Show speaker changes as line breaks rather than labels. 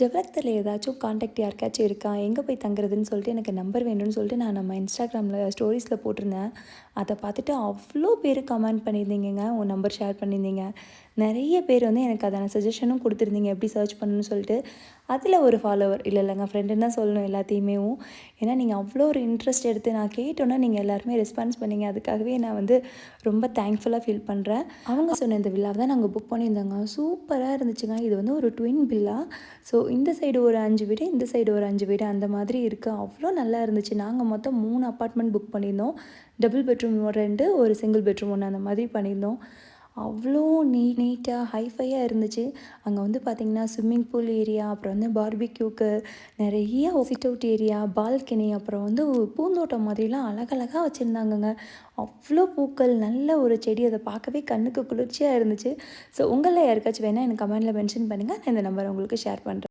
ஜெவலக்தல ஏதாச்சும் கான்டாக்ட் யாருக்காச்சும் இருக்கா? எங்கே போய் தங்குறதுன்னு சொல்லிட்டு எனக்கு நம்பர் வேணும்னு சொல்லிட்டு நான் நம்ம இன்ஸ்டாகிராமில் ஸ்டோரீஸில் போட்டிருந்தேன். அதை பார்த்துட்டு அவ்வளோ பேர் கமெண்ட் பண்ணியிருந்தீங்கங்க. உங்கள் நம்பர் ஷேர் பண்ணியிருந்தீங்க. நிறைய பேர் வந்து எனக்கு அதான சஜஷனும் கொடுத்துருந்தீங்க எப்படி சர்ச் பண்ணணும்னு சொல்லிட்டு. அதில் ஒரு ஃபாலோவர் இல்லைங்க ஃப்ரெண்டுன்னு தான் சொல்லணும் எல்லாத்தையுமேவும். ஏன்னா நீங்கள் அவ்வளோ ஒரு இன்ட்ரெஸ்ட் எடுத்து நான் கேட்டோன்னே நீங்கள் எல்லாருமே ரெஸ்பான்ஸ் பண்ணீங்க. அதுக்காகவே நான் வந்து ரொம்ப தேங்க்ஃபுல்லாக ஃபீல் பண்ணுறேன். அவங்க சொன்ன இந்த வில்லாவை தான் நாங்கள் புக் பண்ணியிருந்தோங்க. சூப்பராக இருந்துச்சுங்க. இது வந்து ஒரு ட்வின் வில்லா. ஸோ இந்த சைடு ஒரு 5 வீடு, இந்த சைடு ஒரு 5 வீடு அந்த மாதிரி இருக்குது. அவ்வளோ நல்லா இருந்துச்சு. நாங்கள் மொத்தம் 3 அப்பார்ட்மெண்ட் புக் பண்ணியிருந்தோம். டபுள் பெட்ரூம் 2, ஒரு சிங்கிள் பெட்ரூம் 1 அந்த மாதிரி பண்ணியிருந்தோம். அவ்வளோ நீட்டாக ஹைஃபையாக இருந்துச்சு. அங்கே வந்து பார்த்திங்கன்னா ஸ்விம்மிங் பூல் ஏரியா, அப்புறம் வந்து பார்பிக்யூக்கு நிறைய சிட் அவுட் ஏரியா, பால்கனி, அப்புறம் வந்து பூந்தோட்டம் மாதிரிலாம் அழகழகாக வச்சுருந்தாங்கங்க. அவ்வளோ பூக்கள், நல்ல ஒரு செடி, அதை பார்க்கவே கண்ணுக்கு குளிர்ச்சியாக இருந்துச்சு. ஸோ உங்களில் யாருக்காச்சும் வேணால் எனக்கு கமெண்டில் மென்ஷன் பண்ணுங்கள். நான் இந்த நம்பரை உங்களுக்கு ஷேர் பண்ணுறேன்.